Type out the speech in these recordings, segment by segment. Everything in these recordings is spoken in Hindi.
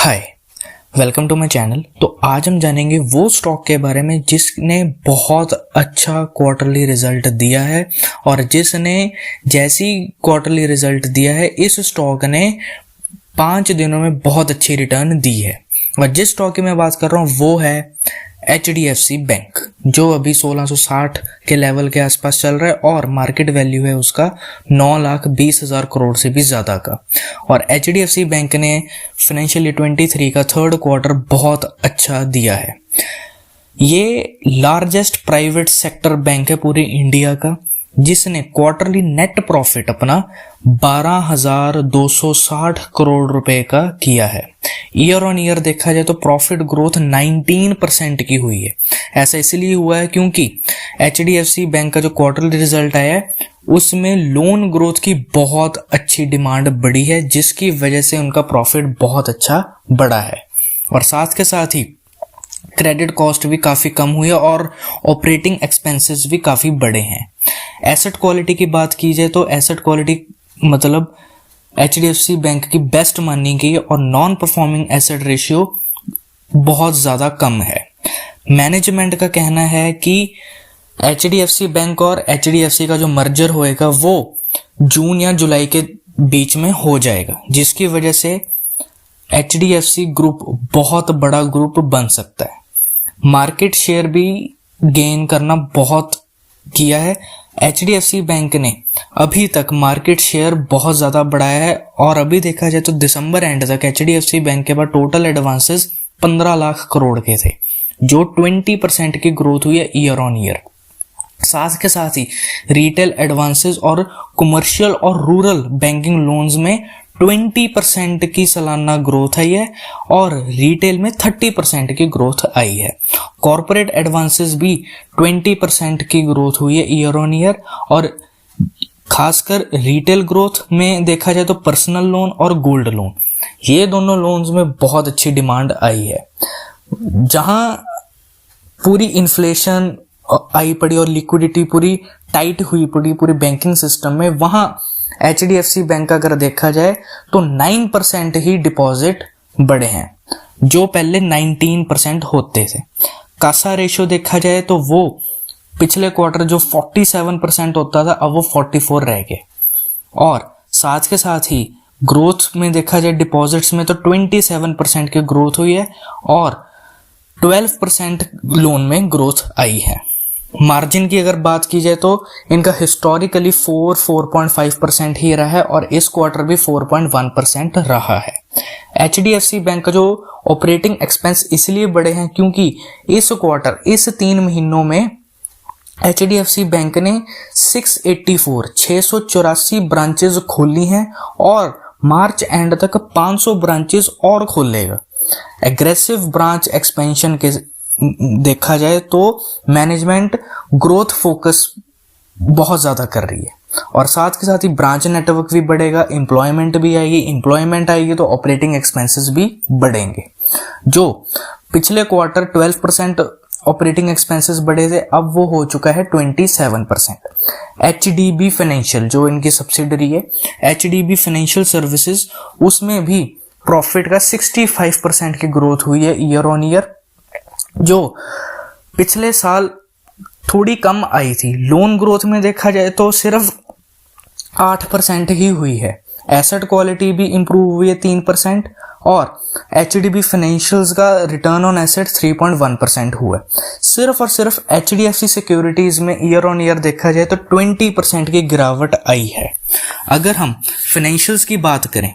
Hi, welcome to my channel. तो आज हम जानेंगे वो स्टॉक के बारे में जिसने बहुत अच्छा क्वार्टरली रिजल्ट दिया है और जिसने जैसी क्वार्टरली रिजल्ट दिया है इस स्टॉक ने 5 दिनों में बहुत अच्छी रिटर्न दी है। और जिस स्टॉक की मैं बात कर रहा हूँ वो है HDFC बैंक, जो अभी 1660 के लेवल के आसपास चल रहा है और मार्केट वैल्यू है उसका 9,20,000 करोड़ से भी ज़्यादा का। और HDFC बैंक ने फाइनेंशियल ईयर 23 का थर्ड क्वार्टर बहुत अच्छा दिया है। ये लार्जेस्ट प्राइवेट सेक्टर बैंक है पूरे इंडिया का, जिसने क्वार्टरली नेट प्रॉफिट अपना 12,260 करोड़ रुपए का किया है। ईयर ऑन ईयर देखा जाए तो प्रॉफिट ग्रोथ 19% की हुई है। ऐसा इसलिए हुआ है क्योंकि HDFC बैंक का जो क्वार्टरली रिजल्ट आया है उसमें लोन ग्रोथ की बहुत अच्छी डिमांड बढ़ी है, जिसकी वजह से उनका प्रॉफिट बहुत अच्छा बढ़ा है। और साथ के साथ ही क्रेडिट कॉस्ट भी काफ़ी कम हुई है और ऑपरेटिंग एक्सपेंसेस भी काफ़ी बड़े हैं। एसेट क्वालिटी की बात की जाए तो एसेट क्वालिटी मतलब HDFC बैंक की बेस्ट मानी गई और नॉन परफॉर्मिंग एसेट रेशियो बहुत ज़्यादा कम है। मैनेजमेंट का कहना है कि HDFC बैंक और HDFC का जो मर्जर होएगा वो जून या जुलाई के बीच में हो जाएगा, जिसकी वजह से HDFC ग्रुप बहुत बड़ा ग्रुप बन सकता है। मार्केट शेयर भी गेन करना बहुत किया है। HDFC बैंक ने अभी तक मार्केट शेयर बहुत ज़्यादा बढ़ाया है और अभी देखा जाए तो दिसंबर एंड तक HDFC बैंक के पास टोटल एडवांसेस 15 लाख करोड़ के थे, जो 20% की ग्रोथ हुई है ईयर ऑन ईयर। साथ के साथ ही रिटेल एडवांसेस और कमर्शियल और रूरल बैंकिंग लोन्स में 20% की सालाना ग्रोथ आई है और रिटेल में 30% की ग्रोथ आई है। कॉर्पोरेट एडवांसेस भी 20% की ग्रोथ हुई है ईयर ऑन ईयर। और खासकर रिटेल ग्रोथ में देखा जाए तो पर्सनल लोन और गोल्ड लोन, ये दोनों लोन्स में बहुत अच्छी डिमांड आई है। जहां पूरी इन्फ्लेशन आई पड़ी और लिक्विडिटी पूरी टाइट हुई पड़ी पूरी बैंकिंग सिस्टम में, वहां HDFC बैंक अगर देखा जाए तो 9% ही डिपॉजिट बढ़े हैं, जो पहले 19% होते थे। कासा रेशियो देखा जाए तो वो पिछले क्वार्टर जो 47% होता था अब वो 44 रह गए। और साथ के साथ ही ग्रोथ में देखा जाए डिपॉजिट्स में तो 27% की ग्रोथ हुई है और 12% लोन में ग्रोथ आई है। मार्जिन की अगर बात की जाए तो इनका हिस्टोरिकली 4.5% ही रहा है और इस क्वार्टर भी 4.1% रहा है। HDFC बैंक का जो ऑपरेटिंग एक्सपेंस इसलिए बढ़े हैं क्योंकि इस क्वार्टर इस 3 महीनों में HDFC बैंक ने 684 ब्रांचेस खोली हैं और मार्च एंड तक 500 ब्रांचेस और खोलेगा। एग्रेसिव ब्रांच एक्सपेंशन के देखा जाए तो मैनेजमेंट ग्रोथ फोकस बहुत ज़्यादा कर रही है और साथ के साथ ही ब्रांच नेटवर्क भी बढ़ेगा, एम्प्लॉयमेंट भी आएगी। एम्प्लॉयमेंट आएगी तो ऑपरेटिंग एक्सपेंसेस भी बढ़ेंगे। जो पिछले क्वार्टर 12% ऑपरेटिंग एक्सपेंसेस बढ़े थे अब वो हो चुका है 27%। HDB फाइनेंशियल जो इनकी सब्सिडरी है, HDB फाइनेंशियल सर्विसेज, उसमें भी प्रॉफिट का 65% की ग्रोथ हुई है ईयर ऑन ईयर, जो पिछले साल थोड़ी कम आई थी। लोन ग्रोथ में देखा जाए तो सिर्फ 8% ही हुई है। एसेट क्वालिटी भी इंप्रूव हुई है 3% और HDB फाइनेंशियल्स का रिटर्न ऑन एसेट 3.1% हुआ है। सिर्फ और सिर्फ HDFC सिक्योरिटीज में ईयर ऑन ईयर देखा जाए तो 20% की गिरावट आई है। अगर हम फाइनेंशियल्स की बात करें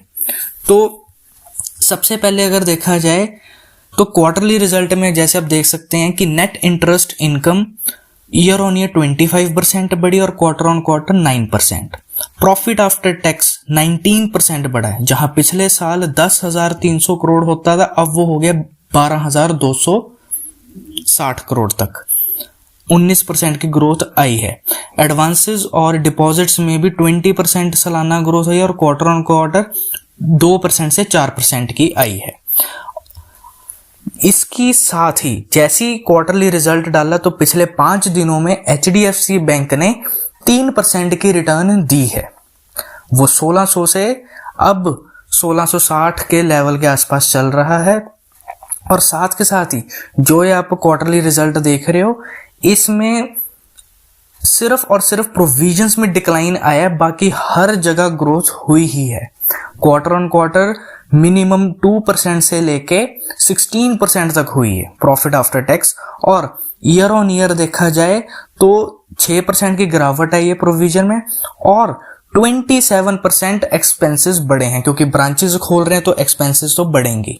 तो सबसे पहले अगर देखा जाए तो क्वार्टरली रिजल्ट में जैसे आप देख सकते हैं कि net interest income year on year 25% बढ़ी और quarter on quarter 9%। Profit after tax 19% बढ़ा है, जहां पिछले साल 10,300 करोड़ होता था अब वो हो गया 12,260 करोड़ तक, 19% की ग्रोथ आई है। एडवांसेस और डिपॉजिट्स में भी 20% सालाना ग्रोथ हुई और क्वार्टर ऑन क्वार्टर 2% से 4% की आई है। इसकी साथ ही जैसी क्वार्टरली रिजल्ट डाला तो पिछले 5 दिनों में HDFC बैंक ने 3% की रिटर्न दी है। वो 1600 से अब 1660 के लेवल के आसपास चल रहा है। और साथ के साथ ही जो ये आप क्वार्टरली रिजल्ट देख रहे हो, इसमें सिर्फ और सिर्फ प्रोविजंस में डिक्लाइन आया है, बाकी हर जगह ग्रोथ हुई ही है। क्वार्टर ऑन क्वार्टर मिनिमम 2% से लेके 16% तक हुई है प्रॉफिट आफ्टर टैक्स। और ईयर ऑन ईयर देखा जाए तो 6% की गिरावट है ये प्रोविजन में, और 27% एक्सपेंसेस बढ़े हैं, क्योंकि ब्रांचेस खोल रहे हैं तो एक्सपेंसेस तो बढ़ेंगे।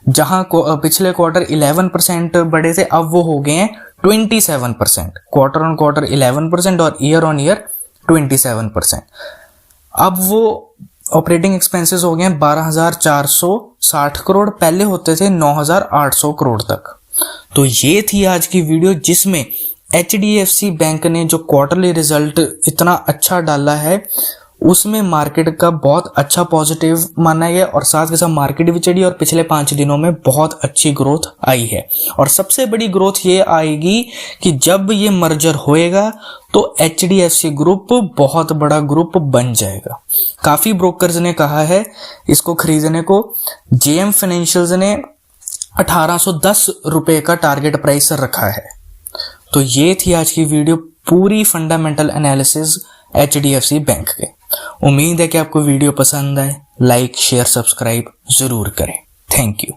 जहां पिछले क्वार्टर 11% बढ़े थे, अब वो हो गए हैं 27%। क्वार्टर ऑन क्वार्टर 11% और ईयर ऑन ईयर 27%। अब वो ऑपरेटिंग एक्सपेंसेस हो गए हैं 12,460 करोड़, पहले होते थे 9,800 करोड़ तक। तो ये थी आज की वीडियो, जिसमें HDFC बैंक ने जो क्वार्टरली रिजल्ट इतना अच्छा डाला है, उसमें मार्केट का बहुत अच्छा पॉजिटिव माना गया, और साथ के साथ मार्केट भी चढ़ी, और पिछले 5 दिनों में बहुत अच्छी ग्रोथ आई है। और सबसे बड़ी ग्रोथ ये आएगी कि जब ये मर्जर होएगा तो HDFC ग्रुप बहुत बड़ा ग्रुप बन जाएगा। काफी ब्रोकर्स ने कहा है इसको खरीदने को। JM फाइनेंशियल्स ने 1810 रुपए का टारगेट प्राइस रखा है। तो ये थी आज की वीडियो, पूरी फंडामेंटल एनालिसिस HDFC बैंक के। उम्मीद है कि आपको वीडियो पसंद आए। लाइक शेयर सब्सक्राइब जरूर करें। Thank you.